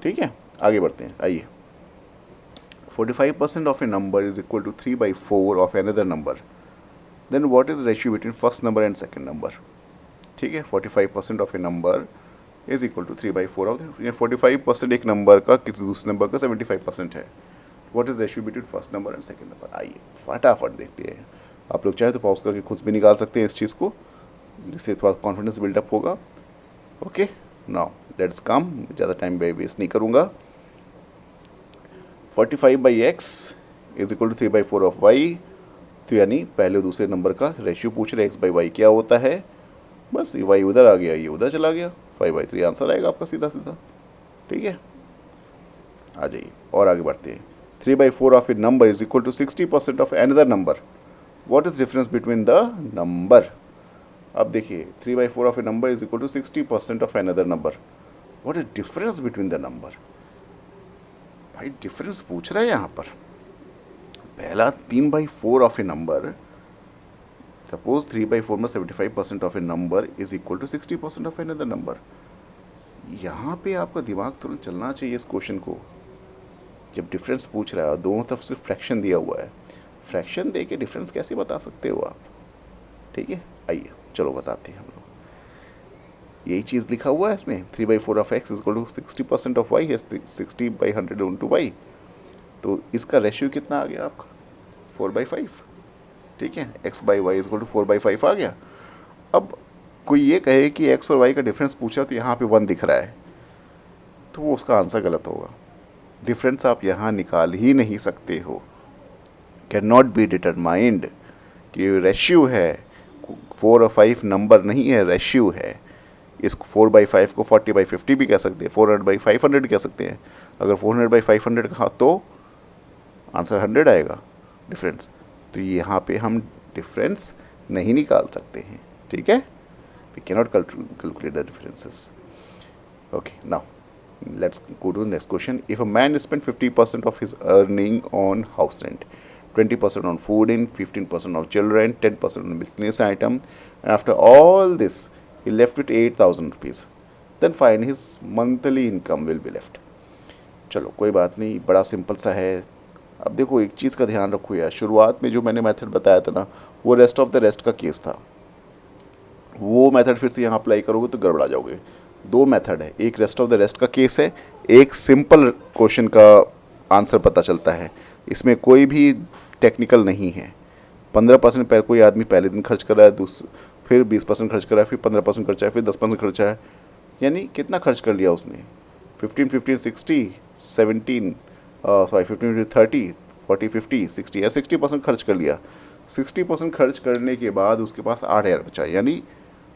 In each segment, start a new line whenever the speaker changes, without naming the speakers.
ठीक है, आगे बढ़ते हैं। आइए, 45% of a number is equal to 3/4 of another number, then what is ratio between first number and second number. ठीक है, 45% of a number is equal to 3/4 of 45% एक नंबर का किसी दूसरे नंबर का 75% है। What is ratio between first number and second number. आइए फटाफट देखते हैं। आप लोग चाहे तो पॉज करके खुद भी निकाल सकते हैं इस चीज़ को, जिससे थोड़ा कॉन्फिडेंस बिल्डअप होगा। ओके, नाउ लेट्स कम, ज़्यादा टाइम वेस्ट नहीं करूँगा। 45/x is equal to 3/4 of y, तो यानी पहले और दूसरे नंबर का रेशियो पूछ रहे x/y क्या होता है। बस ये y उधर आ गया, ये उधर चला गया, 5/3 आंसर आएगा आपका सीधा सीधा। ठीक है, आ जाइए और आगे बढ़ते हैं। 3/4 of a number is equal to 60% of another number, what is difference between the number. अब देखिए 3/4 of a number is equal to 60% of another number, what is difference between the number. भाई डिफरेंस पूछ रहा है यहाँ पर। पहला 3/4 of a number, suppose 3/4 में 75% of a number is equal to 60% of another number. यहाँ पे आपका दिमाग तुरंत चलना चाहिए इस क्वेश्चन को। जब डिफरेंस पूछ रहा है और दोनों तरफ सिर्फ फ्रैक्शन दिया हुआ है, फ्रैक्शन दे के डिफरेंस कैसे बता सकते हो आप। ठीक है, आइए चलो बताते हैं हम लोग। यही चीज़ लिखा हुआ है इसमें, 3/4 of x is equal to 60% of y है, 60/100 इंटू वाई। तो इसका रेशियो कितना आ गया आपका 4/5। ठीक है, x/y इज इक्वल टू 4/5 आ गया। अब कोई ये कहे कि x और y का डिफरेंस पूछा तो यहाँ पे 1 दिख रहा है, तो वो उसका आंसर गलत होगा। डिफरेंस आप यहाँ निकाल ही नहीं सकते हो, कैन नॉट बी डिटरमाइंड। कि रेशियो है, 4 और 5 नंबर नहीं है, रेशियो है। इस 4/5 को 40/50 भी कह सकते हैं, 400/500 कह सकते हैं। अगर 400/500 कहा तो आंसर 100 आएगा डिफरेंस। तो यहाँ पे हम डिफरेंस नहीं निकाल सकते हैं। ठीक है, we can not calculate the differences. Okay, now let's go to the next question. If a man spent 50% of his earning on house rent, 20% on food in, 15% on children, 10% on business item, and after all this he left with 8,000 rupees, then find his monthly income will be left. चलो कोई बात नहीं, बड़ा simple सा है। अब देखो एक चीज़ का ध्यान रखो यार, शुरुआत में जो मैंने मेथड बताया था ना, वो रेस्ट ऑफ द रेस्ट का केस था। वो मेथड फिर से यहाँ अप्लाई करोगे तो गड़बड़ा जाओगे। दो मेथड है, एक रेस्ट ऑफ द रेस्ट का केस है, एक सिंपल क्वेश्चन का आंसर पता चलता है। इसमें कोई भी टेक्निकल नहीं है। 15% पर कोई आदमी पहले दिन खर्च कर रहा है, फिर 20% खर्च कर रहा है, फिर 15% खर्चा है, फिर 10% खर्चा है, यानी कितना खर्च कर लिया उसने। 15, 15, 60, 17 15, 30, 40, 50, 60 या 60% खर्च कर लिया। 60% खर्च करने के बाद उसके पास 8,000 बचा, यानी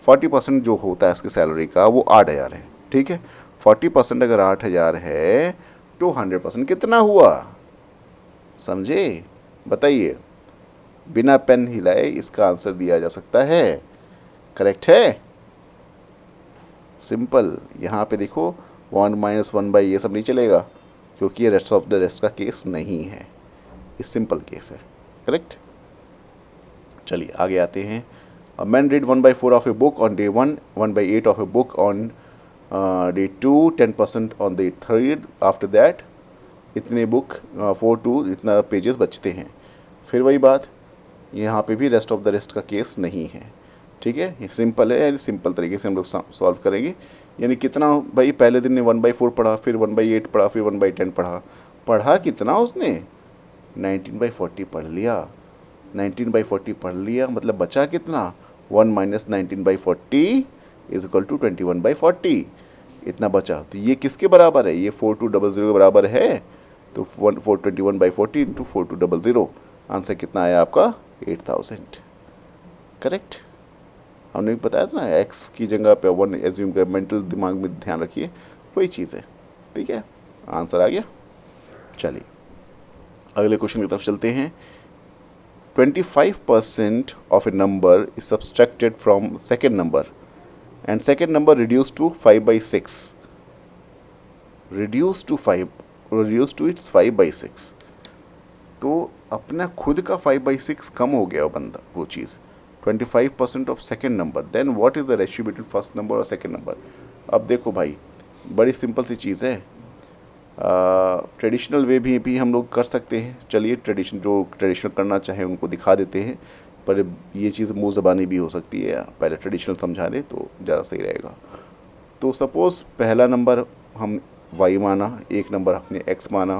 40% जो होता है उसकी सैलरी का वो 8,000 है। ठीक है, 40% अगर 8,000 है तो 100% कितना हुआ, समझे। बताइए, बिना पेन हिलाए इसका आंसर दिया जा सकता है। करेक्ट है, सिंपल। यहाँ पे देखो 1 - 1 बाई ये सब नहीं चलेगा, क्योंकि ये रेस्ट ऑफ द रेस्ट का केस नहीं है, ये सिंपल केस है। करेक्ट, चलिए आगे आते हैं। A man read 1/4 of a book on day 1, 1/8 of a book on day 2, 10% on the third. After that, इतने बुक 4 to इतना पेजेस बचते हैं। फिर वही बात, यहाँ पे भी रेस्ट ऑफ द रेस्ट का केस नहीं है। ठीक है, ये सिंपल है, यानी सिंपल तरीके से हम लोग सॉल्व करेंगे। यानी कितना भाई, पहले दिन ने 1/4 पढ़ा, फिर 1/8 पढ़ा, फिर 1/10 पढ़ा कितना उसने, 19/40 पढ़ लिया। 19/40 पढ़ लिया, मतलब बचा कितना, 1 - 19/40 इज इक्वल टू 21/40, इतना बचा। तो ये किसके बराबर है, ये 4200 के बराबर है। तो 21/40 इंटू 4200, आंसर कितना आया आपका 8,000। करेक्ट, हमने बताया था ना, एक्स की जगह पे 1 एज्यूम कर, मेंटल दिमाग में ध्यान रखिए, वही चीज़ है। ठीक है, आंसर आ गया। चलिए अगले क्वेश्चन की तरफ चलते हैं। 25% of a number is subtracted from second number and second number reduced to 5/6, reduced to its 5/6। तो अपना खुद का 5/6 कम हो गया बंदा, वो चीज़ 25% of second number, then what is the ratio between first number और सेकेंड नंबर। अब देखो भाई, बड़ी सिंपल सी चीज़ है। ट्रेडिशनल वे भी हम लोग कर सकते हैं। चलिए जो ट्रेडिशनल करना चाहे उनको दिखा देते हैं, पर ये चीज़ मुँह ज़बानी भी हो सकती है, पहले ट्रेडिशनल समझा दे तो ज़्यादा सही रहेगा। तो सपोज़ पहला नंबर हम y माना, एक नंबर हमने x माना,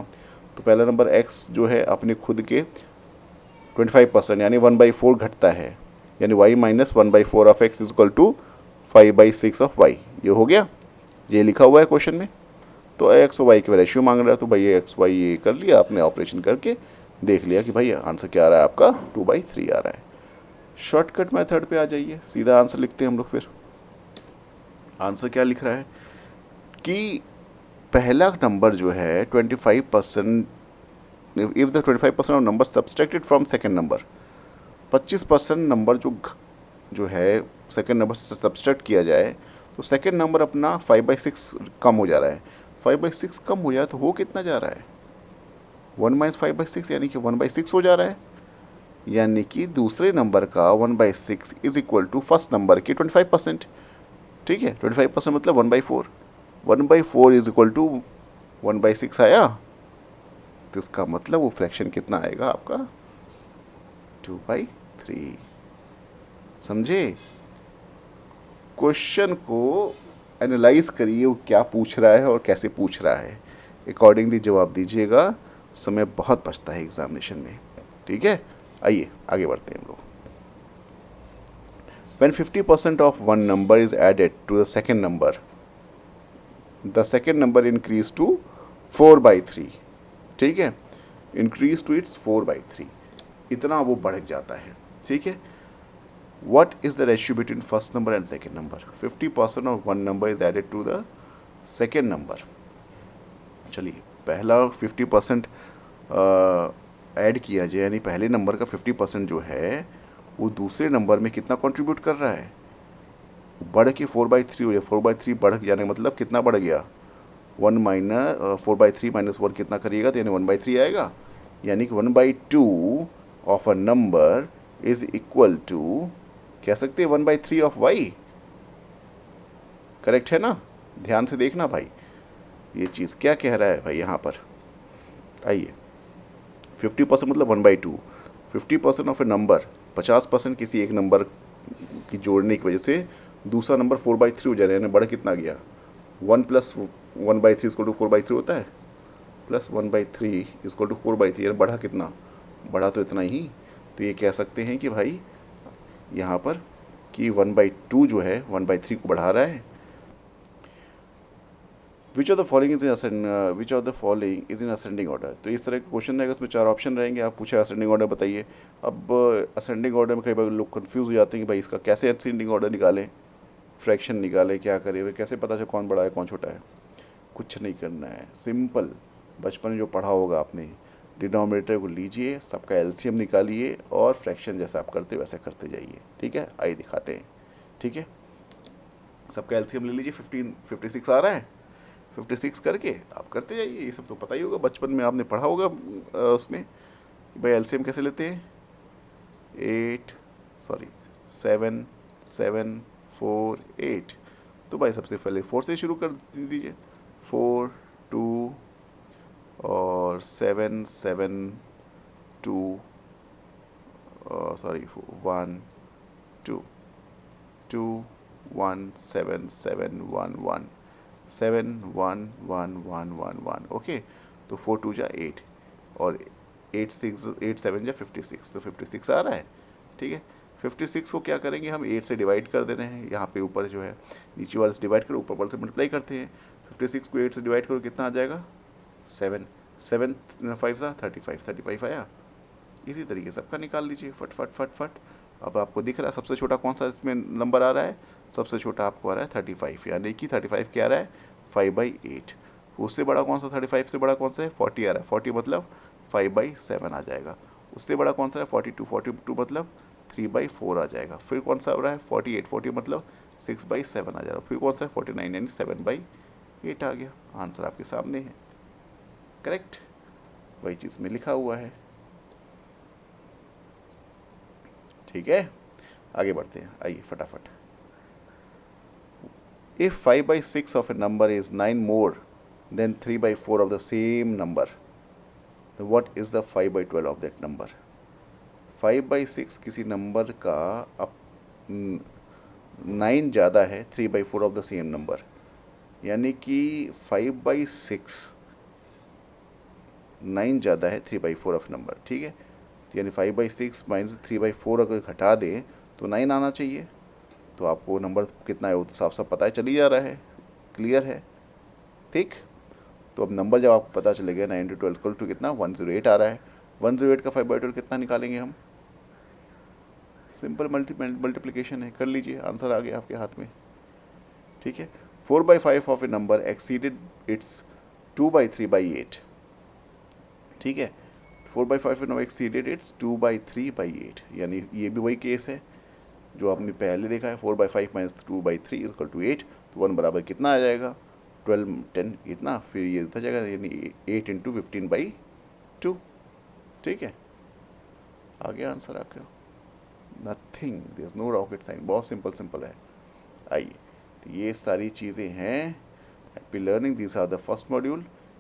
तो पहला नंबर x जो है अपने खुद के 25% यानी 1/4 घटता है, यानी y minus 1/4 of x is equal to 5/6 of y। ये हो गया, ये लिखा हुआ है क्वेश्चन में। तो x और y के रेशियो मांग रहा है, तो भाई x y ये कर लिया आपने, ऑपरेशन करके देख लिया कि भाई आंसर क्या आ रहा है आपका, 2/3 आ रहा है। शॉर्टकट मेथड पे आ जाइए, सीधा आंसर लिखते हैं हम लोग। फिर आंसर क्या लिख रहा है कि पहला नंबर जो है 25%, if the 25% of number subtracted from second number, 25% number जो है सेकेंड नंबर से सब्सट्रैक्ट किया जाए, तो सेकेंड नंबर अपना 5/6 कम हो जा रहा है। 5/6 कम हो जाए तो हो कितना जा रहा है, 1 माइनस 5/6 यानी कि 1/6 हो जा रहा है। यानी कि दूसरे नंबर का 1/6 is equal to first number के 25%। ठीक है, 25% मतलब 1/4। 1/4 इज इक्वल टू 1/6 आया, तो इसका मतलब वो फ्रैक्शन कितना आएगा आपका, 2/3। समझे? क्वेश्चन को एनालाइज करिए, वो क्या पूछ रहा है और कैसे पूछ रहा है, अकॉर्डिंगली जवाब दीजिएगा। समय बहुत बचता है एग्जामिनेशन में। ठीक है, आइए आगे बढ़ते हैं हम लोग। When 50% of one number is added to the second number increase to 4/3। ठीक है, increase to its 4/3, इतना वो बढ़ जाता है। ठीक है, what is the ratio between first number and second number? 50% of one number is added to the second number। चलिए पहला 50% ऐड किया जाए, यानी पहले नंबर का 50% जो है वो दूसरे नंबर में कितना कंट्रीब्यूट कर रहा है, बढ़ के 4/3 हो जाए। 4/3 बढ़ जाने मतलब कितना बढ़ गया, 1 माइनस 4/3 माइनस 1 कितना करिएगा, तो यानी 1/3 आएगा। यानी कि 1/2 of a number is equal to, कह सकते हैं 1/3 ऑफ y। करेक्ट है ना? ध्यान से देखना भाई, ये चीज़ क्या कह रहा है भाई यहाँ पर। आइए, 50% मतलब 1/2, 50% ऑफ ए नंबर, 50% किसी एक नंबर की जोड़ने की वजह से दूसरा नंबर 4/3 हो जा रहा है, यानी बढ़ कितना गया, 1 प्लस 1/3 इक्वल टू 4/3 होता है, प्लस 1/3 इक्वल टू 4/3, यानी बढ़ा कितना, बढ़ा तो इतना ही। तो ये कह सकते हैं कि भाई यहाँ पर कि 1/2 जो है 1/3 को बढ़ा रहा है। Which of the following is in ascending order. तो इस तरह के क्वेश्चन रहेगा, उसमें 4 ऑप्शन रहेंगे, आप पूछे असेंडिंग ऑर्डर बताइए। अब असेंडिंग ऑर्डर में कई बार लोग कंफ्यूज हो जाते हैं कि भाई इसका कैसे असेंडिंग ऑर्डर निकालें, फ्रैक्शन निकालें, क्या करें, कैसे पता चले कौन बड़ा है कौन छोटा है। कुछ नहीं करना है, सिंपल, बचपन में जो पढ़ा होगा आपने, डिनोमिनेटर को लीजिए, सबका एलसीएम निकालिए और फ्रैक्शन जैसा आप करते वैसे करते जाइए। ठीक है, आइए दिखाते हैं। ठीक है, सबका एलसीएम ले लीजिए, 56 आ रहा है, 56 करके आप करते जाइए। ये सब तो पता ही होगा, बचपन में आपने पढ़ा होगा उसमें कि भाई एलसीएम कैसे लेते हैं। 7 7 4 8, तो भाई सबसे पहले 4 से शुरू कर दीजिए, 4 2 और 7 7 2 1 2 2 1 7 7 1 1 7 1 1 1 1 1। ओके, तो 4 2 जा 8 और 8 7 जा 56, तो 56 आ रहा है। ठीक है, 56 को क्या करेंगे हम, 8 से डिवाइड कर दे रहे हैं। यहाँ पे ऊपर जो है नीचे वाले से डिवाइड करो, ऊपर वाले से मल्टीप्लाई करते हैं। 56 को 8 से डिवाइड करो, कितना आ जाएगा, 7 7 5 जा 35 आया। इसी तरीके से सबका निकाल लीजिए, फट फट फट फट। अब आपको दिख रहा है सबसे छोटा कौन सा इसमें नंबर आ रहा है, सबसे छोटा आपको आ रहा है 35, यानी कि 35 क्या आ रहा है, 5/8। उससे बड़ा कौन सा, 35 से बड़ा कौन सा है, 40 आ रहा है, 40 मतलब 5/7 आ जाएगा। उससे बड़ा कौन सा है, 42 मतलब 3/4 आ जाएगा। फिर कौन सा आ रहा है, 48, 40 मतलब 6/7 आ जाएगा। फिर कौन सा है, 49 यानी 7/8 आ गया। आंसर आपके सामने है, करेक्ट, वही चीज़ में लिखा हुआ है। ठीक है, आगे बढ़ते हैं, आइए फटाफट। If 5/6 of a number is 9 more then 3/4 of the same number. तो what is the 5/12 of that number? 5/6 किसी नंबर का अब 9 ज़्यादा है 3/4 ऑफ द सेम नंबर, यानी कि 5/6 9 ज़्यादा है 3/4 ऑफ नंबर, ठीक है। तो यानी 5/6 माइनस 3/4 अगर घटा दें तो 9 आना चाहिए। तो आपको नंबर कितना है वो तो साफ साफ पता है, चल ही जा रहा है, क्लियर है, ठीक। तो अब नंबर जब आपको पता चलेगा 9 × 12 इक्वल टू कितना 108 आ रहा है। 108 का 5/12 कितना निकालेंगे हम? सिंपल मल्टीप्लिकेशन है, कर लीजिए, आंसर आ गया आपके हाथ में, ठीक है। 4/5 of a number exceeded it's 2/3/8, ठीक है। 4/5 नंबर एक्सीडेड इट्स 2/3/8, यानी ये भी वही केस है जो आपने पहले देखा है। 4/5 माइनस 2/3 इज इक्वल टू 8, तो 1 बराबर कितना आ जाएगा 12 10 इतना, फिर ये उधर जाएगा, यानी 8 × 15/2, ठीक है। आ गया आंसर आपका, nothing, there is no rocket science, बहुत सिंपल है। आइए, तो ये सारी चीज़ें हैं happy learning, this are the first module.